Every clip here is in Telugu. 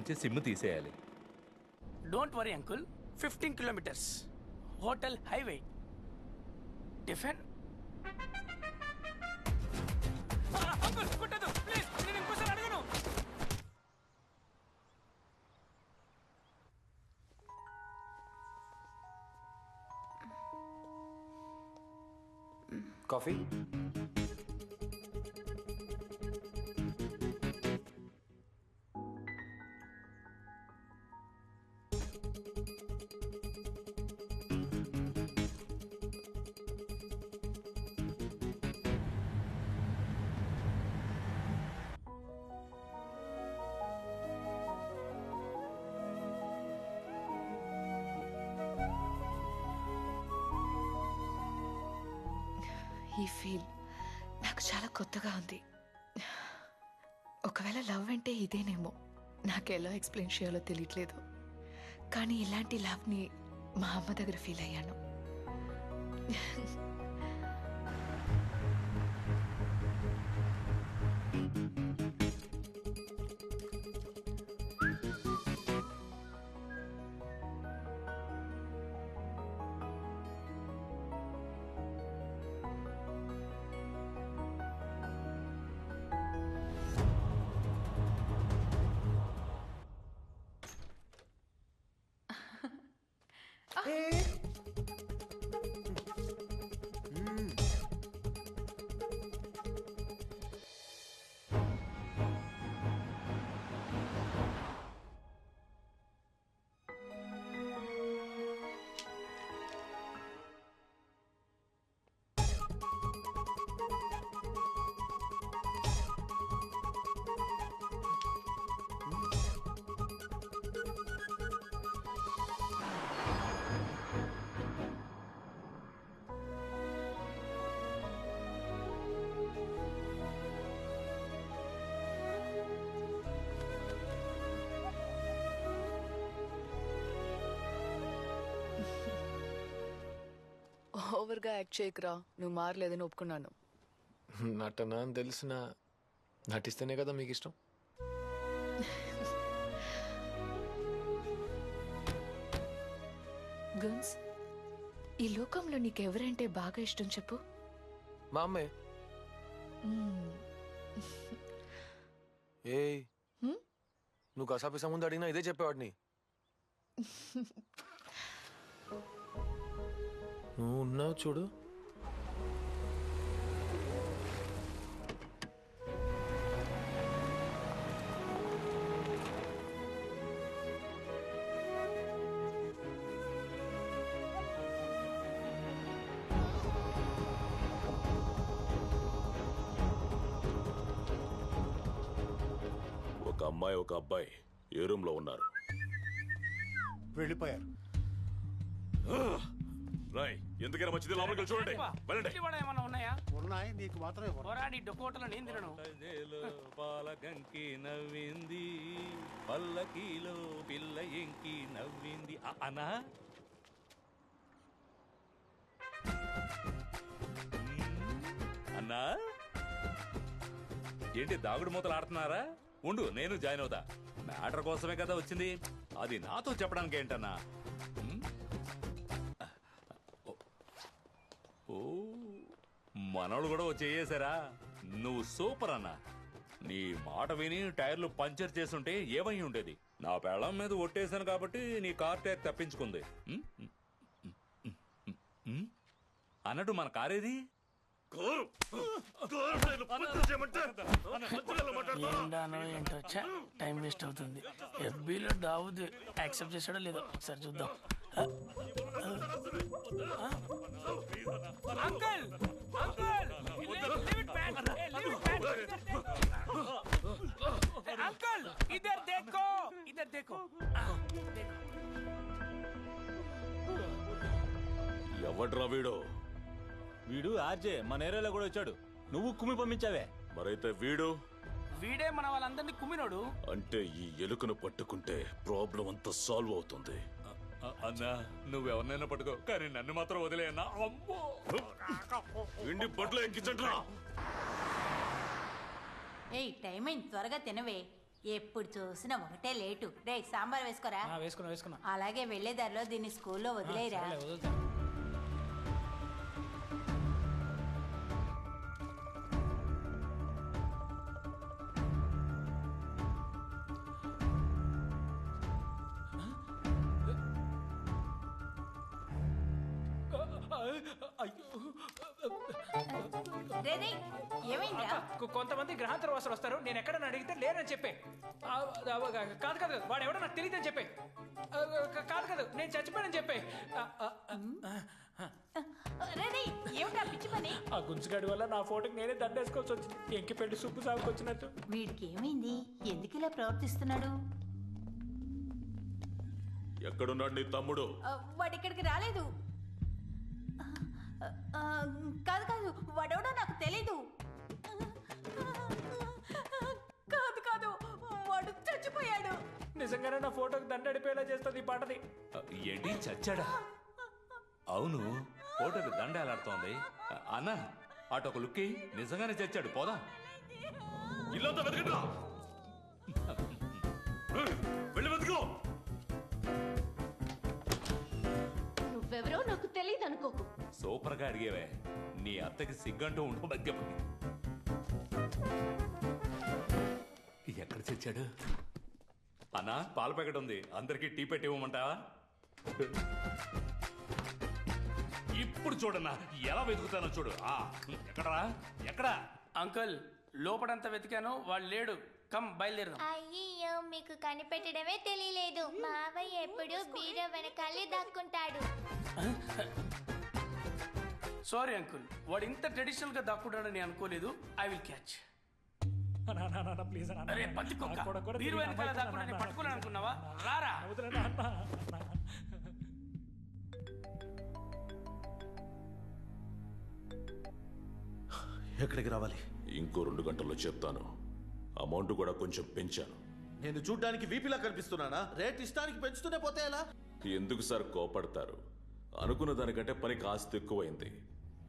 నుంచి సిమ్ తీసేయాలి. Don't worry uncle, 15 kilometres hotel highway tiffin. Uncle కొట్టదు ప్లీజ్, నేను ఇంకోసారి అడగను. కాఫీ? ఈ ఫీల్ నాకు చాలా కొత్తగా ఉంది. ఒకవేళ లవ్ అంటే ఇదేనేమో, నాకు ఎలా ఎక్స్ప్లెయిన్ చేయాలో తెలియట్లేదు. కానీ ఇలాంటి లవ్ని మా అమ్మ దగ్గర ఫీల్ అయ్యాను. ఓవర్గా యాక్ట్ చేయకురా, నువ్వు మారలేదని ఒప్పుకున్నాను. నటన అని తెలిసిన నటిస్తేనే కదా మీకు ఇష్టం. గన్స్, ఈ లోకంలో నీకెవరంటే బాగా ఇష్టం చెప్పు. మా అమ్మే. ఏయ్, నువ్వు కసాపిసా ముందు అడిగినా ఇదే చెప్పేవాడిని. నువ్వు ఉన్నావు చూడు. ఒక అమ్మాయి ఒక అబ్బాయి ఏ రూమ్ లో ఉన్నారు? వెళ్ళిపోయారు. రాయ్, ఎందుకైనా మంచిది లోపలికి వెళ్ళి చూడండి. వెళ్ళండి. ఏమన్నా ఉన్నాయా? ఉన్నాయి, నీకు మాత్రమే పోరాడి డొకోటలో నేను తినను. పాలగంకి నవ్వింది, పల్లకీలో పిల్ల ఎంకి నవ్వింది. అనా అన్నా, ఏంటి దాగుడు మూతలు ఆడుతున్నారా? ఉండు, నేను జాయిన్ అవుతా. మ్యాటర్ కోసమే కదా వచ్చింది, అది నాతో చెప్పడానికి ఏంటన్నా? ఓ, మనోళ్ళు కూడా వచ్చేసారా? నువ్వు సూపర్ అన్నా. నీ మాట విని టైర్లు పంచర్ చేసుంటే ఏమై ఉండేది? నా పెళ్ళం మీద ఒట్టేశాను కాబట్టి నీ కార్ టైర్ తప్పించుకుంది. అన్నట్టు మన కారేది? ఏంటానో ఏంటో, టైం వేస్ట్ అవుతుంది. ఎఫ్బీలో దావుద్ యాక్సెప్ట్ చేశాడో లేదో ఒకసారి చూద్దాం. అంకుల్, అంకుల్, అంకుల్, ఇధర్ దేఖో, ఇధర్ దేఖో. ఎవడ్రా వీడు? వీడు ఆర్జే, మన ఏరియాలో కూడా వచ్చాడు. నువ్వు కుమ్మి పంపించావే. మరైతే వీడు? వీడే మన వాళ్ళందరినీ కుమ్మినోడు. అంటే ఈ ఎలుకను పట్టుకుంటే ప్రాబ్లం అంతా సాల్వ్ అవుతుంది. అన్నా, నువ్వెవరినైనా పట్టుకో, కానీ నన్ను మాత్రం వదిలే అన్నా. అమ్మో, ఇండి బట్టలు ఎక్కించట్రా. ఏయ్, టైం అయింది, త్వరగా తినవే. ఎప్పుడు చూసినా ఒకటే లేటు. రే సాంబార్ వేసుకోరా. వేసుకున్నా అలాగే వెళ్లేదారిలో దీన్ని స్కూల్లో వదిలేరా. రే రే, ఏమైందిరా? కొంతమంది గ్రహాంతర వాసులు వస్తారు, నేను ఎక్కడన్నా అడిగితే లేరని చెప్పే. కాదు కాదు, వాడు ఎవడో నాకు తెలియదని చెప్పే. కాదు కాదు, నేను చచ్చిపోయానని చెప్పే. రే రే, ఏమిటా పిచ్చి పని? ఆ గుంజుగాడి వల్ల నా ఫోటోకి నేనే దండేసుకోవాల్సి వచ్చింది. ఎంకి పెళ్లి సుబ్బు సాగుకు వచ్చినట్టు. వీడికి ఏమైంది? ఎందుకు ఇలా ప్రవర్తిస్తున్నాడు? ఎక్కడున్నాడు నీ తమ్ముడు? వాడు ఇక్కడికి రాలేదు. కాదు కాదు, వాడెవడో నాకు తెలీదు. కాదు కాదు, వాడు చచ్చిపోయాడు. నిజంగానే నా ఫోటోకి దండడిపోయేలా చేస్తుంది ఈ పాటది. ఏంటి చచ్చాడా? అవును, ఫోటోకి దండ ఎలాడుతోంది. అన్న అటొక లుక్కి నిజంగానే చచ్చాడు. పోదా ఇల్లంతా వెతకట్రా. వెళ్ళి వెతుకో. నువ్వెవరో నాకు తెలియదు అనుకోకు. సూపర్ గా అడిగేవే. నీ అత్తకి సిగ్గంటూ ఉండవు మధ్య. ఎక్కడ చచ్చాడు? అన్నా పాల ప్యాకెట్ ఉంది, అందరికీ టీ పెట్టి ఇవ్వమంటావా? ఇప్పుడు చూడన్నా ఎలా వెతుకుతానో చూడు. ఎక్కడరా ఎక్కడా? అంకుల్ లోపడంతా వెతికాను, వాడు లేడు. కమ్ బయలుదేరదాం. అయ్యో మీకు కనిపెట్టడమే తెలియలేదు. మావయ్య ఎప్పుడు బీరో వెనకాలే దాక్కుంటాడు. సారీ అంకుల్, వాడు ఇంత ట్రెడిషనల్ గా దాక్కుంటాడని అనుకోలేదు. I will catch. ప్లీజ్ అరే పంది కుక్క, బీరు వెనకాల దాక్కుంటే పట్టుకోలేను అనుకున్నావా? రారా. ఎక్కడికి రావాలి? ఇంకో 2 గంటల్లో చెప్తాను. అమౌంట్ కూడా కొంచెం పెంచాను. నేను చూడ్డానికి వీపీలా కనిపిస్తున్నానా? రేట్ ఇష్టానికి పెంచుతూనే పోతే ఎలా? ఎందుకు సార్ కోపడతారు? అనుకున్న దానికంటే పని కాస్త ఎక్కువైంది.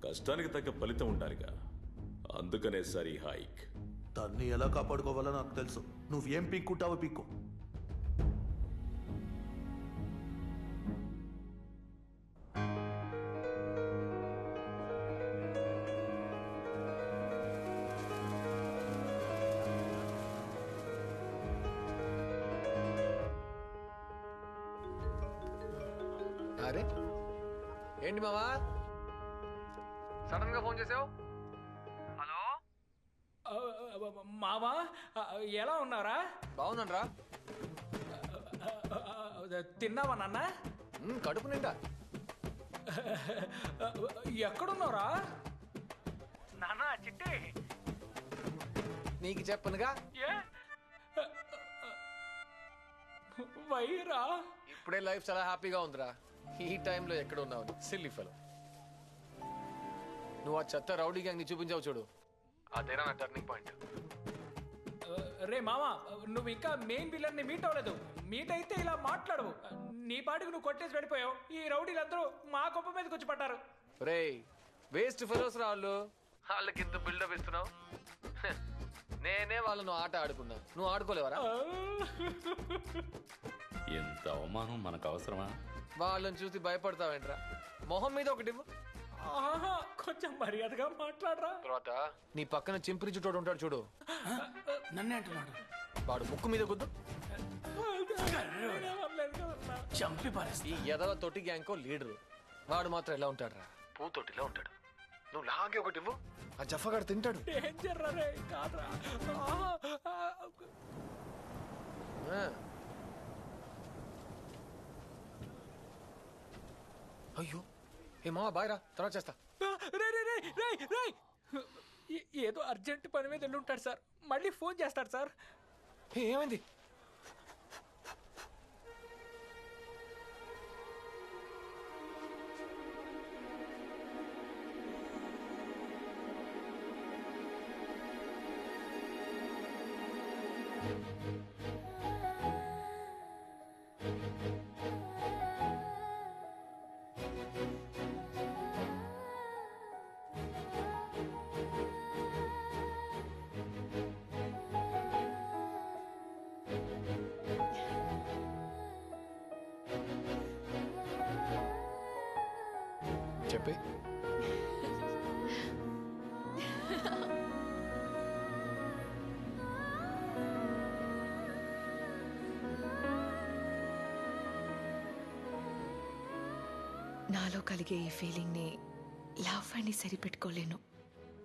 కష్టానికి తగ్గ ఫలితం ఉండాలిగా, అందుకనే సార్ ఈ హైక్. దాన్ని ఎలా కాపాడుకోవాలో నాకు తెలుసు. నువ్వేం పీక్కుంటావో పీక్కు. అరే ఏంటి మావా సడన్ గా ఫోన్ చేసావు? హలో మావా, ఎలా ఉన్నారా? బాగున్నాను రా. తిన్నావా నాన్న? కడుపు నిండా. ఎక్కడున్నారా నాన్న? చిట్టి నీకు చెప్పనుగా. ఏ వైరా? ఇప్పుడే లైఫ్ చాలా హ్యాపీగా ఉందిరా. ఈ టైంలో ఎక్కడ ఉన్నావు? Silly fellow. నువ్వు ఆ చెత్త రౌడీ గ్యాంగ్ ని చూపించావు చూడు, అదేనా నా టర్నింగ్ పాయింట్. రే మామా, నువ్వు ఇంకా మెయిన్ విలన్ ని మీట్ అవ్వలేదు. మీట్ అయితే ఇలా మాట్లాడవు. నీ పాటికి నువ్వు కొట్టేసి వెళ్ళిపోయావు. ఈ రౌడీలందరూ మా గొప్ప మీదకి వచ్చి పడ్డారు. రే వేస్ట్ ఫెలోస్ రా వాళ్ళు. వాళ్ళకి ఇంత బిల్డప్ ఇస్తున్నావు. నేనే వాళ్ళను ఆట ఆడుకున్నా, నువ్వు ఆడుకోలేవరా? ఎంత అవమానం మనకు అవసరమా? వాళ్ళని చూసి భయపడతావేంట్రా? మొహం మీద ఒకటి కొంచెం మర్యాదగా మాట్లాడరా. తర్వాత నీ పక్కన చింపిరి చుట్టూ ఉంటాడు చూడు, నన్నే అంటున్నాడు. వాడు ముక్కు మీద గుద్దు. చంపి పారేస్తా. ఈ ఎదవ తొట్టి గ్యాంగ్కో లీడరు. వాడు మాత్రం ఎలా ఉంటాడు రా? పూతొట్టిలా ఉంటాడు. నువ్వు లాగే ఒకటి ఇవ్వు, ఆ జఫగాడు తింటాడు. డేంజర్ రే, కాదురా. అయ్యో ఏ మావా బాయ్ రా, తర్వాత చేస్తా. ఏదో అర్జెంట్ పని మీద వెళ్ళి ఉంటాడు సార్. మళ్ళీ ఫోన్ చేస్తాడు సార్. ఏమైంది? చెప్పి నాలో కలిగే ఈ ఫీలింగ్ని లవ్ అని సరిపెట్టుకోలేను,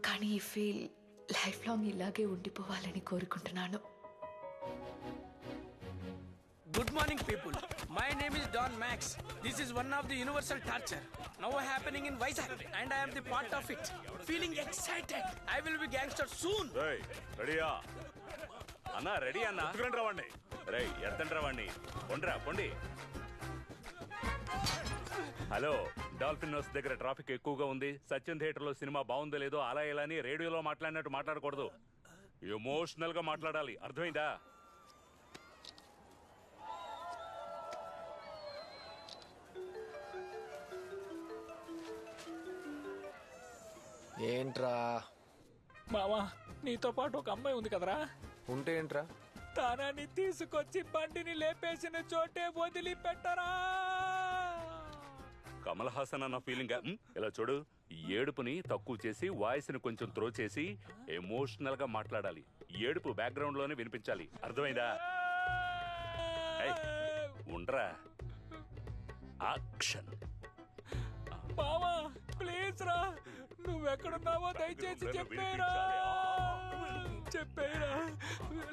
కానీ ఈ ఫీల్ లైఫ్ లాంగ్ ఇలాగే ఉండిపోవాలని కోరుకుంటున్నాను. Good morning, people. My name is Don Max. This is one of the universal torture now happening in Vizag, and I am the part of it. Feeling excited. I will be gangster soon. రెడీయా అన్నా? రెడీ అన్నా? రావండి. రై ఎత్తండి రావండి. కొండ్రా కొండి. హలో, డాల్ఫిన్ హౌస్ దగ్గర ట్రాఫిక్ ఎక్కువగా ఉంది. సత్యం థియేటర్ లో సినిమా బాగుందో లేదో అలా ఇలా అని రేడియోలో మాట్లాడినట్టు మాట్లాడకూడదు. ఎమోషనల్ గా మాట్లాడాలి, అర్థమైందా? ఏంట్రా? మావా, నీతో పాటు ఒక అమ్మాయి ఉంది కదరా, ఉంటే ఏంట్రా? తనని తీసుకొచ్చి బండిని లేపేసిన చోటే వదిలిపెట్టరా. కమల్ హాసన్ అన్న ఫీలింగ్. ఇలా చూడు, ఏడుపుని తక్కువ చేసి వాయిస్ ని కొంచెం త్రో చేసి ఎమోషనల్ గా మాట్లాడాలి. ఏడుపు బ్యాక్గ్రౌండ్ లోనే వినిపించాలి, అర్థమైందా? ఏయ్, ఉండ్రా. యాక్షన్. మావా ప్లీజ్ రా, నువ్వెక్కడున్నావో దయచేసి చెప్పేరా. చెప్పేరా,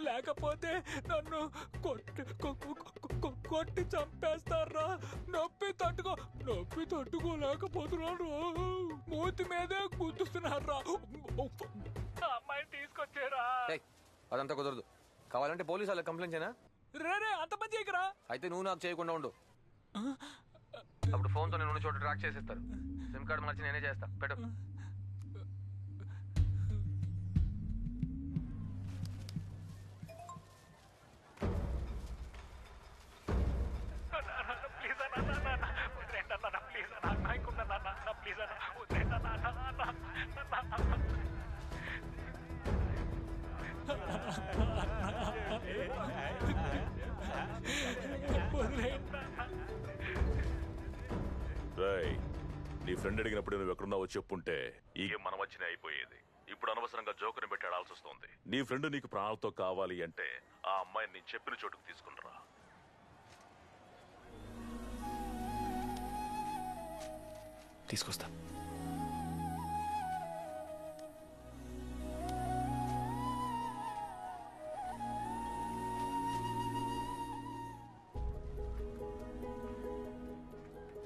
లేకపోతే నన్ను కొట్టి చంపేస్తారా. నొప్పి తట్టుకోలేకపోతున్నాను. మూతి మీదే గుద్దుతున్నారా. అమ్మాయిని తీసుకొచ్చారా. అదంతా కుదరదు. కావాలంటే పోలీసు వాళ్ళకి కంప్లైంట్ చేయనా? రే అంత పని చేయకరా. అయితే నువ్వు నాకు చేయకుండా ఉండు. అప్పుడు ఫోన్తో నేను ఉన్న చోట ట్రాక్ చేసేస్తారు. సిమ్ కార్డ్ మార్చి నేనే చేస్తా. పెట్టు. నీ ఫ్రెండ్ అడిగినప్పుడు నువ్వు ఎక్కడున్నావో చెప్పుంటే ఈ మన మధ్యనే అయిపోయేది. ఇప్పుడు అనవసరంగా జోకుని పెట్టాడాల్సి వస్తుంది. నీ ఫ్రెండ్ నీకు ప్రాణాలతో కావాలి అంటే ఆ అమ్మాయిని నేను చెప్పిన చోటుకు తీసుకునిరా. తీసుకొస్తా.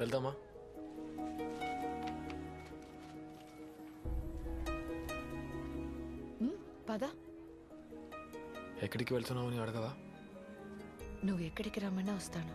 వెళ్దామా? పద. ఎక్కడికి వెళ్తున్నావు అని అడగవా? నువ్వు ఎక్కడికి రమ్మన్నా వస్తాను.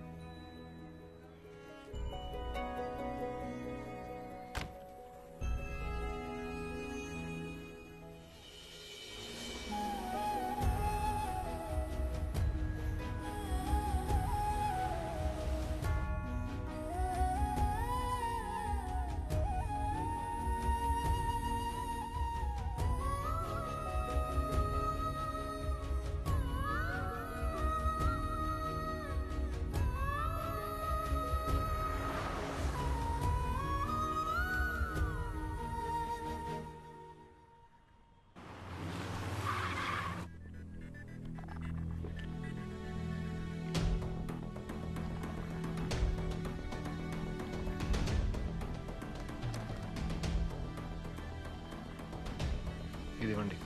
ఇదివ్వండి.